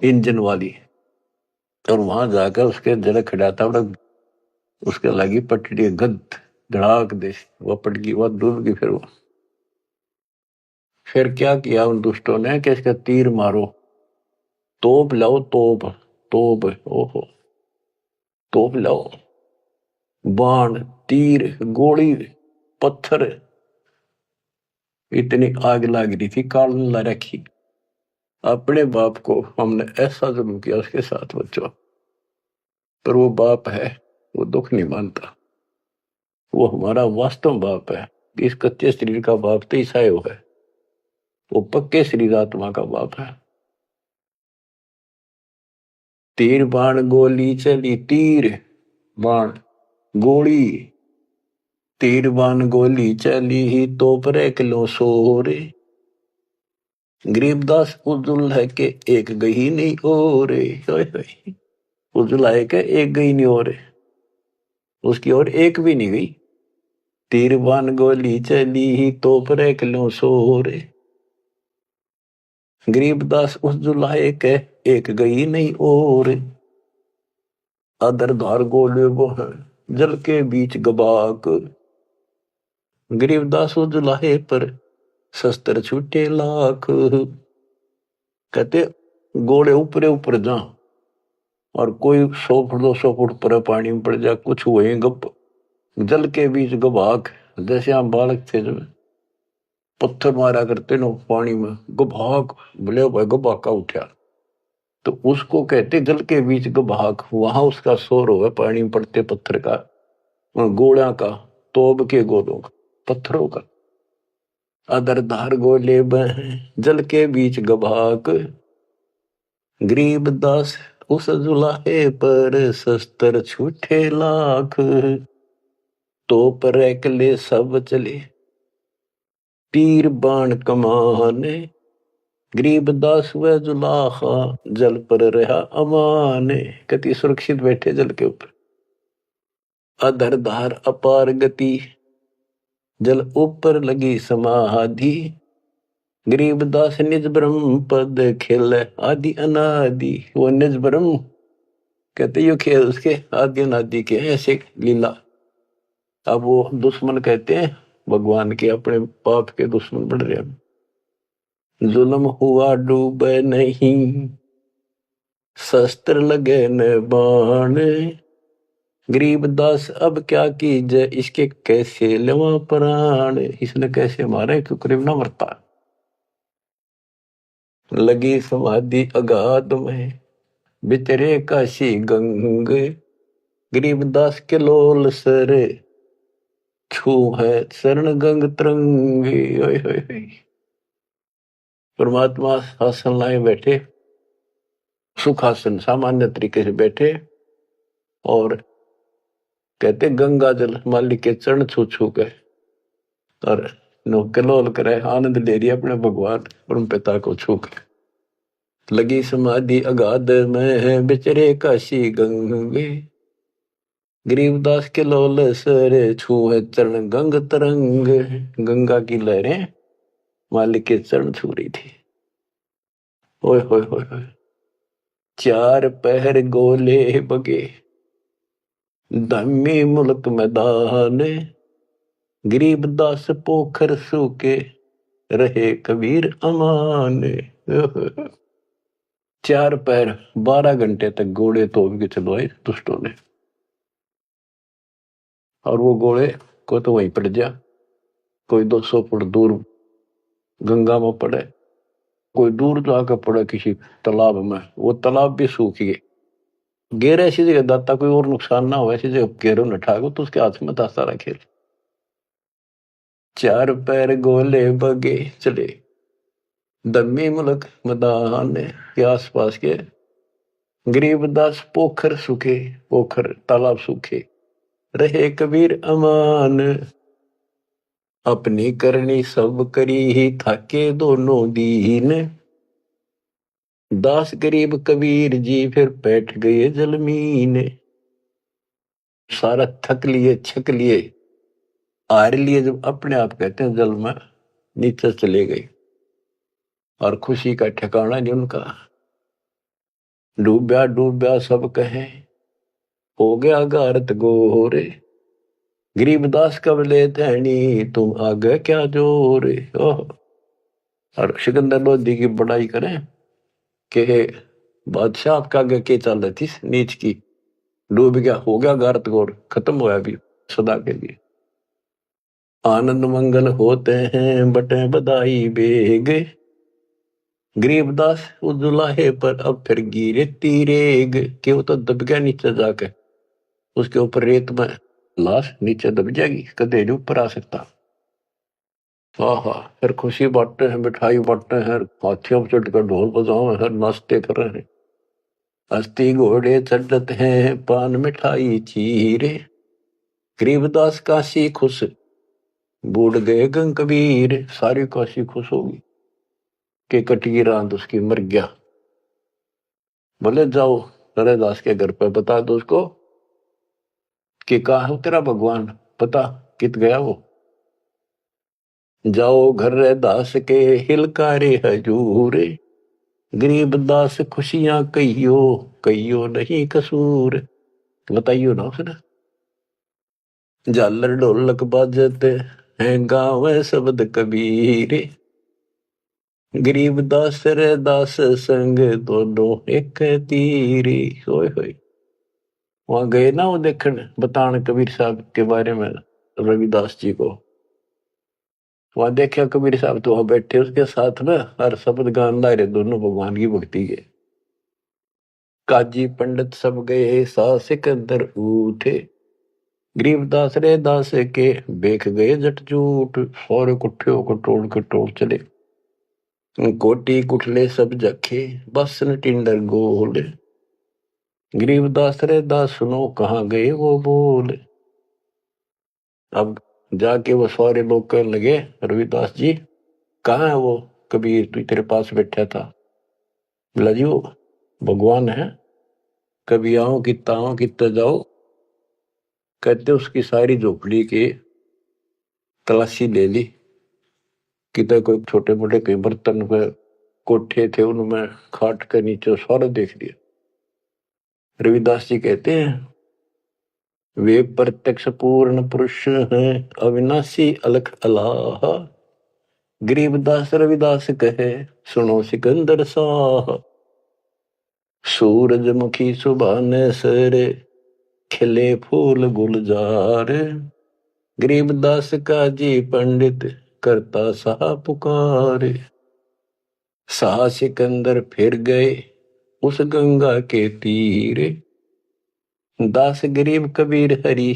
इंजन वाली। और वहां जाकर उसके जरा खड़ा था, उसके लगी पटड़ी गद धड़ाक दे, वह पट गई, वह डूब गई। फिर क्या किया उन दुष्टों ने कि इसका तीर मारो, तोप लाओ, तोप तोप, ओहो तोप लाओ, बाण तीर गोली पत्थर, इतनी आग लग रही थी, काल ला रखी। अपने बाप को हमने ऐसा जुल्म किया उसके साथ बच्चों, पर वो बाप है, वो दुख नहीं मानता, वो हमारा वास्तव बाप है। इस कच्चे शरीर का बाप तो ईसायो है, वो पक्के शरीर आत्मा का बाप है। तीर बाण गोली चली, तीर बाण गोली, तीर बाण गोली चली ही तो पर किलो सोरे, गरीबदास उजुल है के एक गई नहीं और, उजुल है के एक गई नहीं और, उसकी और एक भी नहीं गई। तीर बाण गोली चली ही तो पर किलो सोरे, गरीबदास उस जुलाए के एक गई नहीं और, अदर धार गोले वो है जल के बीच गबाक, गरीबदास उस जुलाहे पर शस्त्र छूटे लाख। कहते गोले ऊपरे ऊपर जा और कोई 100 फुट 200 फुट पर पानी में पड़ जा, कुछ हुए गप जल के बीच गवाक। जैसे हम बालक थे जब पत्थर मारा करते ना पानी में, गभाग बोले भाई गबाका उठा, तो उसको कहते जल के बीच गभाग। वहां उसका शोर होगा पानी में पड़ते पत्थर का, गोला का, तोब के गोलों का, पत्थरों का। अदरधार गोले बह जल के बीच गभाग, गरीब दास उस जुलाहे पर शस्त्र छूटे लाख। तो पर एकले सब चले तीर बाण कमाने, गरीब दास व जुलाहा जल पर रहा अमाने। कति सुरक्षित बैठे जल के ऊपर। अधरधार अपार गति जल ऊपर लगी समाधि, गरीब दास निज ब्रह्म पद खेल आदि अनादि। वो निज ब्रह्म कहते यो खेल उसके आदि अनादि के ऐसे लीला। अब वो दुश्मन कहते हैं भगवान के, अपने पाप के दुश्मन बढ़ रहे हैं। जुल्म हुआ डूब नहीं शस्त्र लगे न बाण, गरीब दास अब क्या कीजिए इसके कैसे लेवा प्राण। इसने कैसे मारे क्यों करीब ना मरता। लगी समाधि अगाध में बितरे काशी गंग, गरीब दास के लोल सर छू है शरण गंग तरंगी। परमात्मा आसन लाए बैठे, सुखासन सामान्य तरीके से बैठे और कहते गंगा जल मालिक के चरण छू छू के और कलोल करे, आनंद ले रही अपने भगवान परम पिता को छू के। लगी समाधि अगाध में बिचरे काशी गंगे, गरीबदास के लोल सर छू है चरण गंग तरंग। गंगा की लहरें मालिक के चरण छू रही थी। ओए होए होए होए। चार पहर गोले बगे धम्मी मुल्क मैदान, गरीबदास पोखर सूके रहे कबीर अमान। 4 पैर 12 घंटे तक घोड़े तोप के चलवाए दुष्टों ने, और वो घोड़े को तो वहीं पड़ जा, कोई 200 फुट दूर गंगा में पड़े, कोई दूर जाकर पड़े किसी तालाब में, वो तालाब भी सूख गए। गेर ऐसी जगह दाता कोई और नुकसान ना हो, ऐसी जगह गेरों न ठाको तो उसके हाथ में था सारा खेल। 4 पैर गोले बगे चले दम्मी मुल्क मैदान के आसपास के, गरीबदास पोखर सूखे, पोखर तालाब सूखे रहे कबीर अमान। अपनी करनी सब करी ही थाके दोनों दीन, दास गरीब कबीर जी फिर बैठ गए जलमीन। सारा थक लिए छक लिए हार लिए, जब अपने आप कहते हैं जल में नीचे चले गए और खुशी का ठिकाना नहीं उनका। डूब्या डूब्या सब कहे हो गया गारत गोरे, गरीबदास कब ले धैनी तुम आगे क्या जोरे। और सिकंदर लोधी की बड़ाई करें कि बादशाह आपका आगे के चल रही थी नीच की, डूब गया, हो गया गारत गोर, खत्म हुआ भी सदा के लिए। आनंद मंगल होते हैं बटे बधाई बेग, गरीबदास उजुलाहे पर अब फिर गिरे तीरेग। कि वो तो दब गया नीचे जाके, उसके ऊपर रेत में लाश नीचे दब जाएगी, कदे नहीं ऊपर आ सकता। हाँ, फिर खुशी बांटते हैं, मिठाई बांटते हैं, हाथियों पर चढ़कर ढोल बजाओ हैं, नाचते कर रहे हैं, हस्ती घोड़े चढ़ते हैं, पान मिठाई चीरे, गरीबदास काशी खुश बूढ़ गए गंग कबीर। सारी काशी खुश होगी कि कटगी रात उसकी मर गया। बोले जाओ रैदास के घर पे बता दो उसको कि कहा है तेरा भगवान, पता कित गया वो। जाओ घर रैदास के हिलकारे हजूर, गरीबदास खुशियां कहियो कहियो नहीं कसूर। बताइयो ना उसने। झालर ढोलक बाजते हैं गाँव शब्द कबीर, गरीब दास रे दास संग दोनों एक तीरी। होय होय। वहां गए ना वो देखने बतान कबीर साहब के बारे में, रविदास जी को। वहां देखा कबीर साहब तो वहां बैठे उसके साथ में हर शब्द गान ला रहे दोनों भगवान की भक्ति के। काजी पंडित सब गए सा सिकंदर उठे, गरीबदास रे दास के बेख गए जट जूट। और कुठे होकर टोल के टोल चले, कोटी कुठले सब जखे बसन टिंडर गोल। गरीबदास रे दास सुनो कहाँ गए वो बोल। अब जाके वो सारे लोग कहने लगे रविदास जी कहाँ है वो कबीर तू तेरे पास बैठा था। बोला जी वो भगवान है, कभी आओ कितना आओ कितना जाओ। कहते उसकी सारी झोपड़ी की तलाशी ले ली, कितने कोई छोटे मोटे कई बर्तन पे कोठे थे उनमें खाट के नीचे सारा देख लिया। रविदास जी कहते हैं वे प्रत्यक्ष पूर्ण पुरुष हैं अविनाशी अलख अलाह। गरीबदास रविदास कहे सुनो सिकंदर साह। सूरजमुखी सुबह ने सरे खिले फूल गुलजार। गरीबदास का जी पंडित करता सा पुकार। सा सिकंदर फिर गए उस गंगा के तीर। दास गरीब कबीर हरि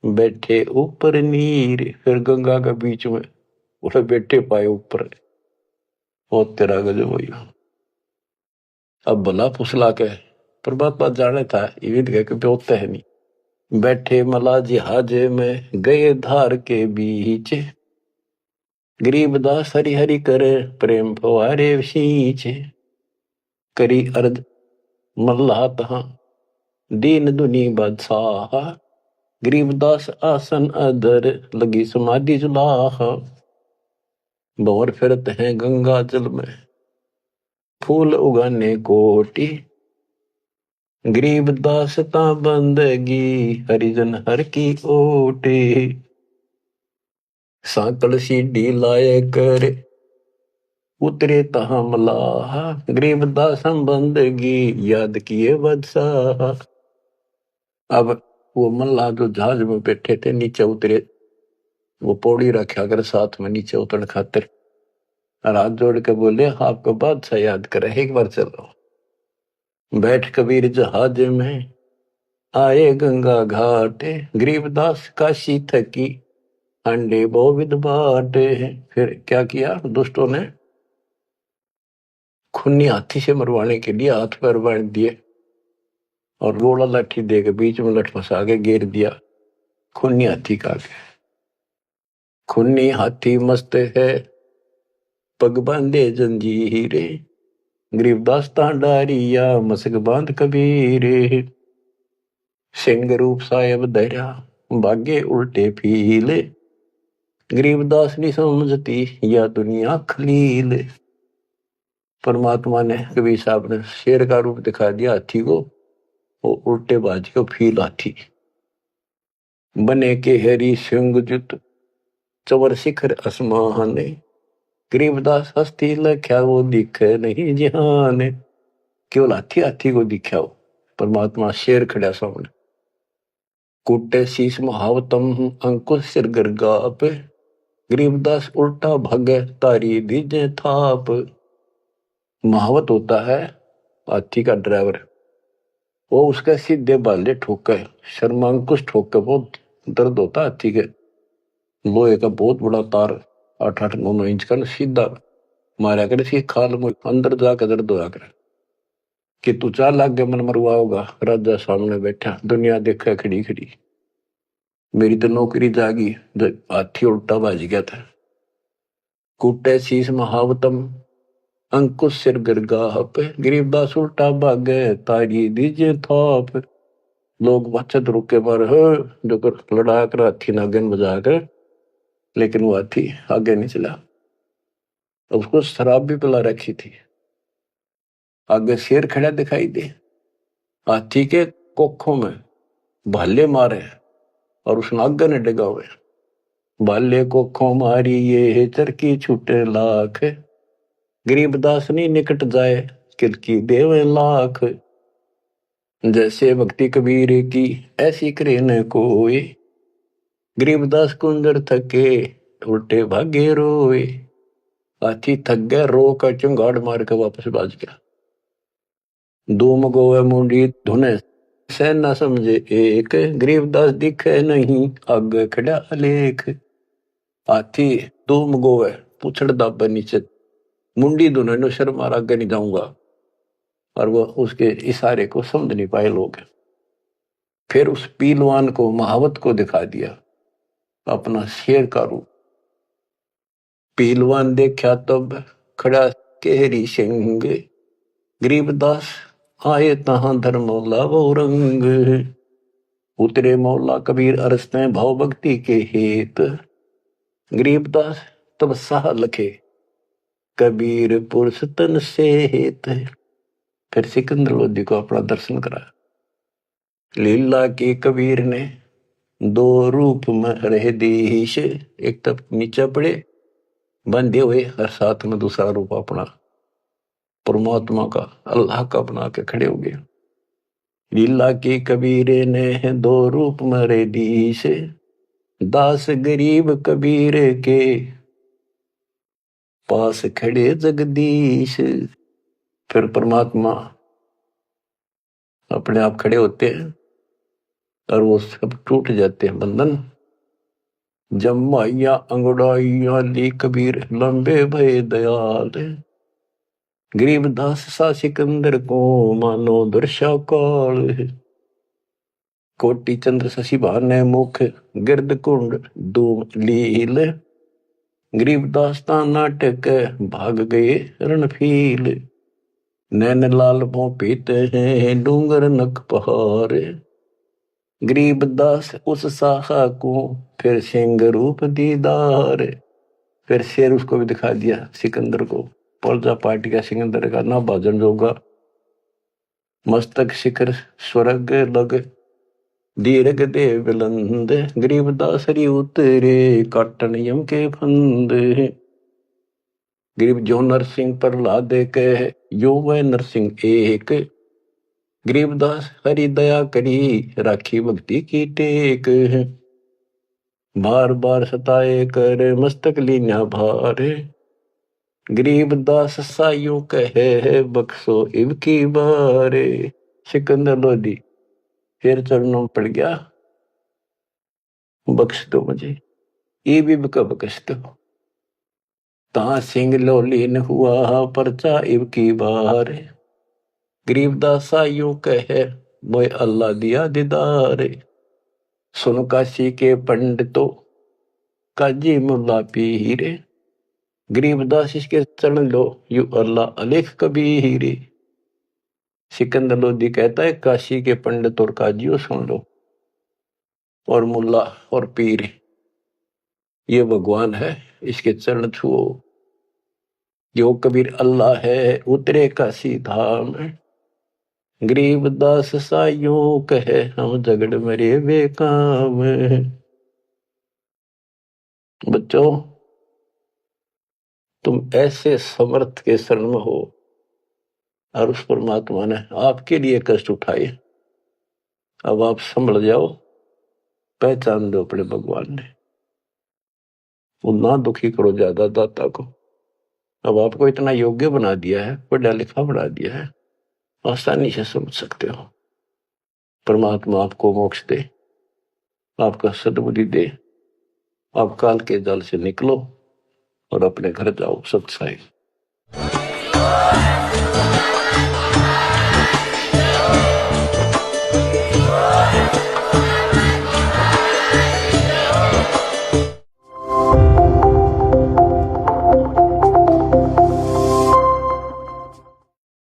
बैठे ऊपर नीर। फिर गंगा के बीच में उसे बैठे पाए ऊपर। ओ तेरा गजब हुई। अब भला फुसला के परमात्मा जाने था ये भी के होता है नहीं। बैठे मला जिहाज में गए धार के बीच। गरीबदास हरि हरि करे प्रेम फवारे सींच। करी अर्ज मल्लाह तहां दीन दुनी बादशाह। गरीबदास आसन अधर लगी समाधि जुलाह। भंवर फिरत हैं गंगा जल में फूल उगाने कोटि। गरीबदास ता बंदगी हरिजन हर की ओटे। सांकल सीढ़ी लाए कर उतरे तहां मलाह। गरीबदास हम बंदगी याद किए बादशाह। अब वो मल्लाह जो जहाज में बैठे थे नीचे उतरे, वो पौड़ी रखा कर साथ में नीचे उतरने खातिर। हाथ जोड़ के बोले आपको बादशाह याद करे एक बार चलो। बैठ कबीर जहाज में आए गंगा घाट। गरीबदास काशी थकी अंडे बहुविध बाटे। फिर क्या किया दुष्टों ने खूनी हाथी से मरवाने के लिए हाथ पैर बांध दिए और रोड़ा लाठी दे के बीच में लठ फंसा के घेर दिया। खूनी हाथी का खूनी हाथी मस्त है पग बांधे जंजीरे। गरीबदास डारिया मसक बांध कबीरे। सिंह रूप साहेब धैर्या भागे उल्टे फीले। गरीबदास नहीं समझती या दुनिया खलील। परमात्मा ने कबीर साहब ने शेर का रूप दिखा दिया हाथी को, वो उल्टे बाज के फील हाथी बने के हरी सिंह जुत चवर शिखर आसमान। गरीबदास हस्ती लख्या वो दिखे नहीं जहान। केवल हाथी हाथी को दिखा हो, परमात्मा शेर खड़ा सामने। कुटे शीश महावतम अंकुश सिर गरगा पे। गरीबदास उल्टा भगे तारी दीजे थाप। महावत होता है हाथी का ड्राइवर, वो उसके सीधे बाले ठोके शर्मांकुश ठोके बहुत दर्द होता है हाथी के। लोहे का बहुत बड़ा तार 8-8-9 इंच का सीधा मारा कर इसकी खाल में अंदर जाकर दर्द होया कर कि तू 4 लाख के मन मरवा होगा। राजा सामने बैठा दुनिया देखा खड़ी खड़ी, मेरी तो नौकरी जागी। हाथी उल्टा बाज गया था। कूटे शीश महावतम अंकुश सिर गरगाह पे। गरीबदास उल्टा भागे तारी दीजे थाप। लोग बचत रुके पर जो लड़ा कर हाथी नागन बजा कर, लेकिन वो हाथी आगे नहीं चला। उसको शराब भी पिला रखी थी। आगे शेर खड़ा दिखाई दे, हाथी के कोखों में भाले मारे और उस नागन ने डगा हुए। भाले कोखों मारी ये चरकी छूटे लाख। गरीबदास नहीं निकट जाए किल की देव लाख, जैसे भक्ति कबीर की ऐसी करे न कोई। गरीबदास कुंजर थके उल्टे भागे रोए, हाथी थक गया रो कर चुंगाड़ मार के वापस बाज गया। धूम गोवे मुंडी धुने सह न समझे एक, गरीबदास दिखे नहीं आगे खड़ा अलेख। हाथी धूम गोवे पूछड़ दाबे नीचे, मुंडी धुने नो शर्म आगे नहीं जाऊंगा, और वो उसके इशारे को समझ नहीं पाए लोग। फिर उस पीलवान को महावत को दिखा दिया अपना शेर का रूप। पीलवान देखा तब खड़ा केहरी सिंह, गरीबदास आए तहां धर्मौला वो रंग। उतरे मौला कबीर अरसते भाव भक्ति के हेत, गरीबदास तब साह लखे कबीर पुरुष तन से हेत। फिर सिकंदर लोधी को अपना दर्शन कराया। लीला की कबीर ने दो रूप में रहे दीश, एक तब नीचे पड़े बंधे हुए और साथ में दूसरा रूप अपना परमात्मा का अल्लाह का बना के खड़े हो गए। लीला की कबीर ने दो रूप में रहे दीश, दास गरीब कबीर के पास खड़े जगदीश। फिर परमात्मा अपने आप खड़े होते हैं और वो सब टूट जाते हैं बंधन। जमाइया अंगड़ाइया ली कबीर लंबे भय दयाल, गरीबदास सा सिकंदर को मानो दर्शा काल। कोटि चंद्र शशि भाने मुख गिरद कुंड धूम लील, गरीबदास ता नाटक भाग गए रणफील। नैन लाल पो पीते हैं डूंगर नक पहाड़, गरीबदास उस साखा को फिर सिंह रूप दीदार। फिर शेर उसको भी दिखा दिया सिकंदर को, प्रजा पार्टी का सिकंदर का ना भाजन जोगा। मस्तक शिखर स्वर्ग लग दीर्घ दे बुलंद, गरीबदास हरि उतरे काटन यम के फंद। गरीब जो नरसिंह प्रहलाद कह यो वह नरसिंह एक, गरीबदास हरि दया करी राखी भक्ति की टेक। बार बार सताए कर मस्तक लीना भार, गरीबदास साइयों कहे बख्शो इब की बारे। सिकंदर लोधी फिर चरणों पड़ गया, बख्श दो मुझे, इब का बख्श दो। ता सिंह लोलीन हुआ परचा इब की बार, गरीबदास साइयों कहे मोय अल्लाह दिया दीदार। सुन काशी के पंडितों काजी मुल्ला पीर, गरीबदास इसके चरण लो यू अल्लाह अलेख कबीर। सिकंदर लोधी कहता है काशी के पंडित और काजियों सुन लो, और मुल्ला और पीर ये भगवान है, इसके चरण छुओ। जो कबीर अल्लाह है उतरे काशी धाम, गरीबदास साइयों कहे हम झगड़ मरे बेकाम। बच्चों तुम ऐसे समर्थ के शरण में हो और उस परमात्मा ने आपके लिए कष्ट उठाए। अब आप संभल जाओ, पहचान दो अपने भगवान ने, वो ना दुखी करो ज्यादा दाता को। अब आपको इतना योग्य बना दिया है, पढ़ा लिखा बना दिया है, आसानी से समझ सकते हो। परमात्मा आपको मोक्ष दे, आपका सद्बुद्धि दे, आप काल के जाल से निकलो और अपने घर जाओ सत्साई।